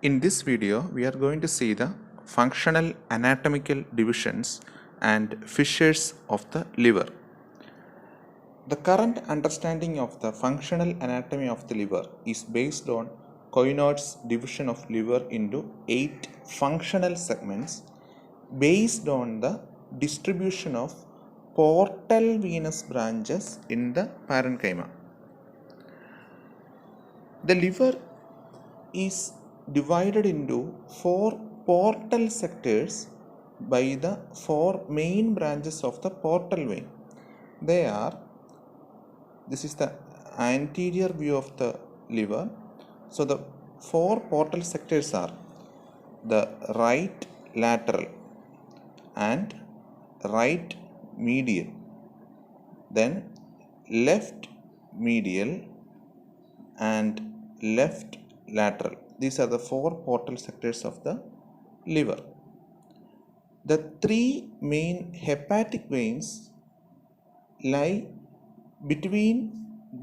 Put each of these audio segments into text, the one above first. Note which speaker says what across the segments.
Speaker 1: In this video, we are going to see the functional anatomical divisions and fissures of the liver. The current understanding of the functional anatomy of the liver is based on Couinaud's division of liver into 8 functional segments based on the distribution of portal venous branches in the parenchyma. The liver is divided into 4 portal sectors by the 4 main branches of the portal vein. This is the anterior view of the liver. So the 4 portal sectors are the right lateral and right medial, then left medial and left lateral. These are the 4 portal sectors of the liver. The 3 main hepatic veins lie between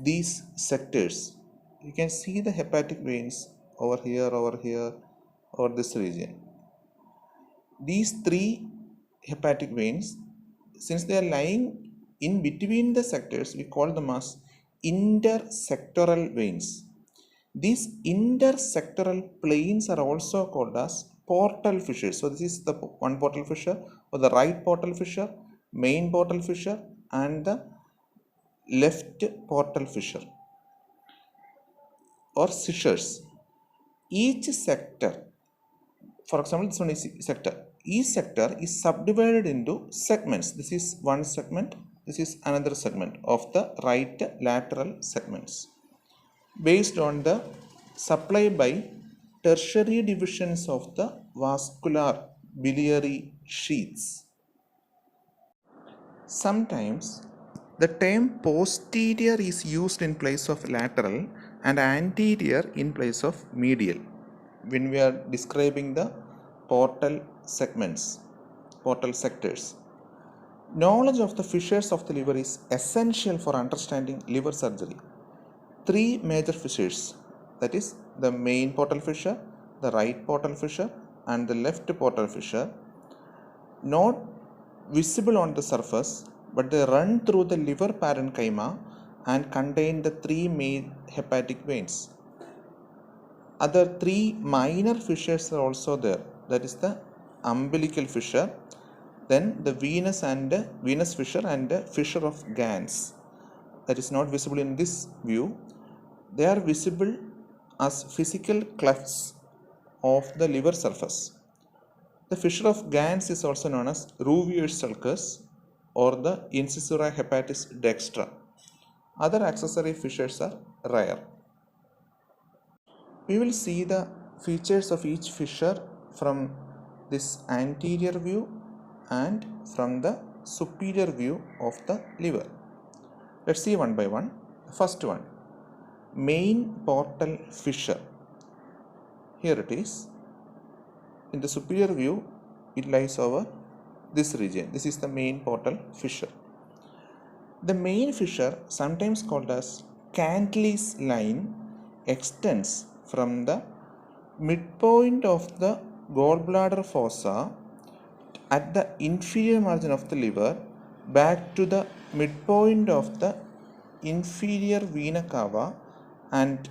Speaker 1: these sectors. You can see the hepatic veins over here, over this region. These 3 hepatic veins, since they are lying in between the sectors, we call them as intersectoral veins. These intersectoral planes are also called as portal fissures. So this is the one portal fissure, or the right portal fissure, main portal fissure, and the left portal fissure or fissures. Each sector, for example, this one is sector. Each sector is subdivided into segments. This is one segment, this is another segment of the right lateral segments, based on the supply by tertiary divisions of the vascular biliary sheaths. Sometimes the term posterior is used in place of lateral and anterior in place of medial when we are describing the portal segments, portal sectors. Knowledge of the fissures of the liver is essential for understanding liver surgery. 3 major fissures, that is the main portal fissure, the right portal fissure, and the left portal fissure, not visible on the surface, but they run through the liver parenchyma and contain the 3 main hepatic veins. Other 3 minor fissures are also there, that is the umbilical fissure, then the venous fissure and the fissure of Gans. That is not visible in this view. They are visible as physical clefts of the liver surface. The fissure of Gans is also known as Rouvier's sulcus or the incisura hepatis dextra. Other accessory fissures are rare. We will see the features of each fissure from this anterior view and from the superior view of the liver. Let's see one by one. First one, main portal fissure. Here it is. In the superior view, it lies over this region. This is the main portal fissure. The main fissure, sometimes called as Cantley's line, extends from the midpoint of the gallbladder fossa at the inferior margin of the liver back to the midpoint of the inferior vena cava, and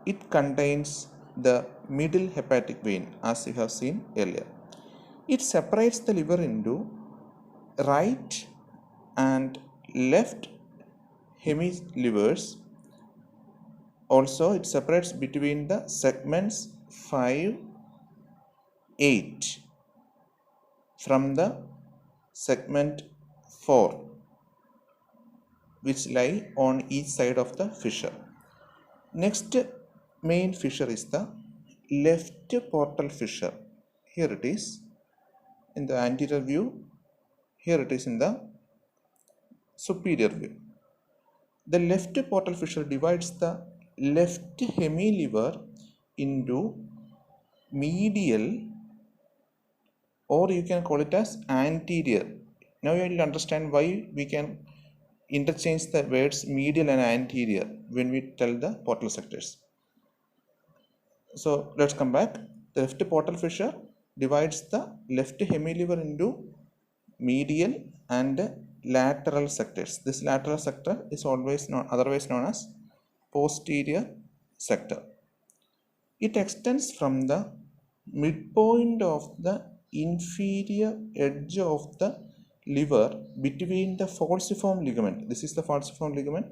Speaker 1: it contains the middle hepatic vein, as we have seen earlier. It separates the liver into right and left hemilivers. Also, it separates between the segments 5, 8 from the segment 4, which lie on each side of the fissure. Next main fissure is the left portal fissure. Here it is in the anterior view, here it is in the superior view. The left portal fissure divides the left hemiliver into medial, or you can call it as anterior. Now you will understand why we can interchange the words medial and anterior when we tell the portal sectors. So let's come back. The left portal fissure divides the left hemiliver into medial and lateral sectors. This lateral sector is otherwise known as posterior sector. It extends from the midpoint of the inferior edge of the liver between the falciform ligament. This is the falciform ligament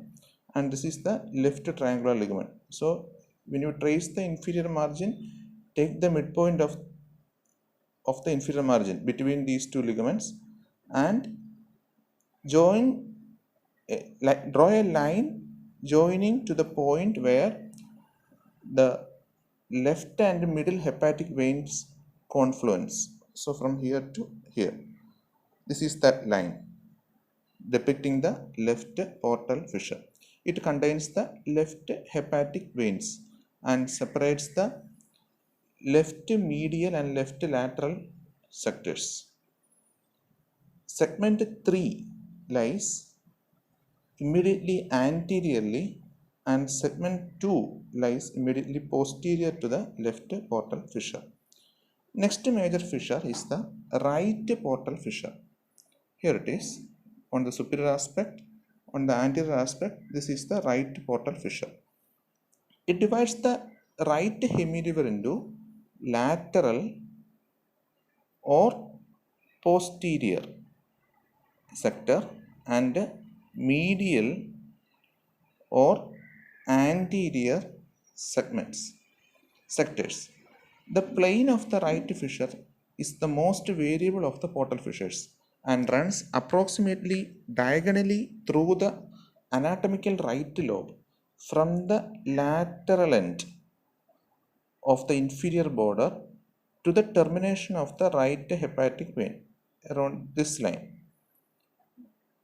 Speaker 1: and this is the left triangular ligament. So when you trace the inferior margin, take the midpoint of the inferior margin between these two ligaments and draw a line joining to the point where the left and middle hepatic veins confluence. So from here to here, this is that line depicting the left portal fissure. It contains the left hepatic veins and separates the left medial and left lateral sectors. Segment 3 lies immediately anteriorly and segment 2 lies immediately posterior to the left portal fissure. Next major fissure is the right portal fissure. Here it is on the superior aspect. On the anterior aspect, this is the right portal fissure. It divides the right hemiliver into lateral or posterior sector and medial or anterior sectors. The plane of the right fissure is the most variable of the portal fissures and runs approximately diagonally through the anatomical right lobe from the lateral end of the inferior border to the termination of the right hepatic vein around this line.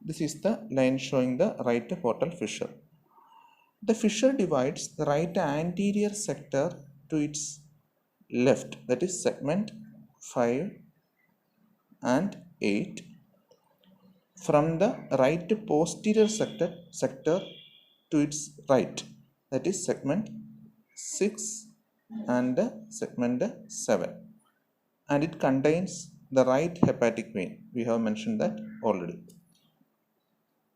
Speaker 1: This is the line showing the right portal fissure. The fissure divides the right anterior sector to its left, that is segment 5 and 8, from the right posterior sector to its right, that is segment 6 and segment 7, and it contains the right hepatic vein. We have mentioned that already.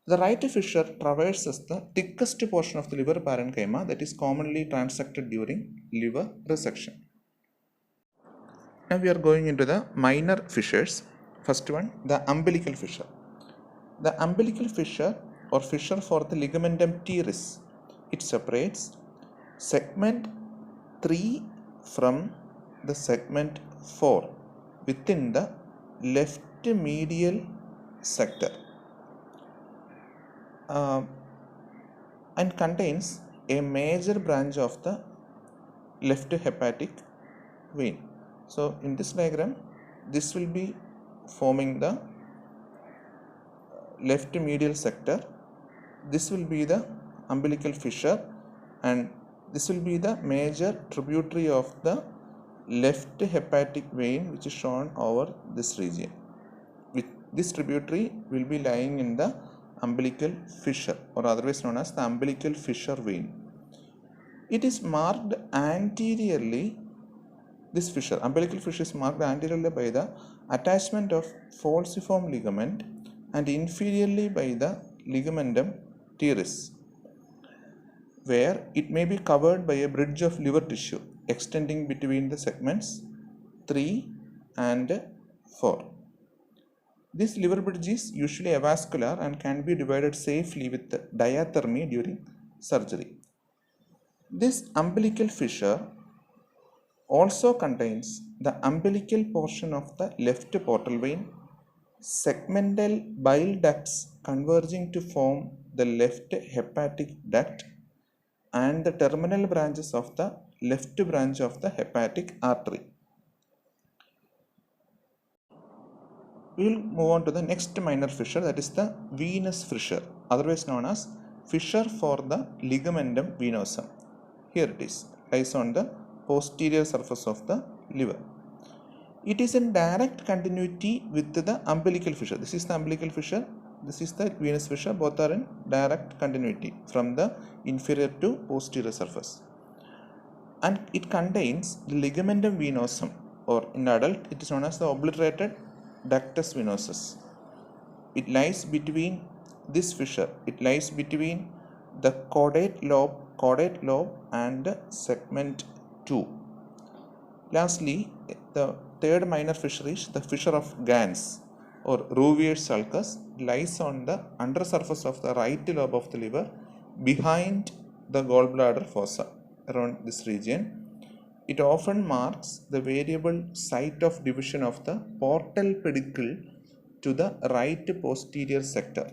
Speaker 1: The right fissure traverses the thickest portion of the liver parenchyma that is commonly transected during liver resection. Now we are going into the minor fissures. First one, the umbilical fissure. The umbilical fissure or fissure for the ligamentum teres, it separates segment 3 from the segment 4 within the left medial sector. And contains a major branch of the left hepatic vein. So in this diagram, this will be forming the left medial sector. This will be the umbilical fissure and this will be the major tributary of the left hepatic vein, which is shown over this region. This tributary will be lying in the umbilical fissure or otherwise known as the umbilical fissure vein. It is marked anteriorly, this fissure, umbilical fissure is marked anteriorly by the attachment of falciform ligament and inferiorly by the ligamentum teres, where it may be covered by a bridge of liver tissue extending between the segments 3 and 4. This liver bridge is usually avascular and can be divided safely with diathermy during surgery. This umbilical fissure also contains the umbilical portion of the left portal vein, segmental bile ducts converging to form the left hepatic duct, and the terminal branches of the left branch of the hepatic artery. We will move on to the next minor fissure, that is the venous fissure, otherwise known as fissure for the ligamentum venosum. Here it is, lies on the posterior surface of the liver. It is in direct continuity with the umbilical fissure. This is the umbilical fissure, this is the venous fissure, both are in direct continuity from the inferior to posterior surface. and it contains the ligamentum venosum, or in adult it is known as the obliterated ductus venosus. It lies between this fissure. It lies between the caudate lobe and segment 2. Lastly, the third minor fissure is the fissure of Gans or Rouvier's sulcus. Lies on the undersurface of the right lobe of the liver behind the gallbladder fossa, around this region. It often marks the variable site of division of the portal pedicle to the right posterior sector.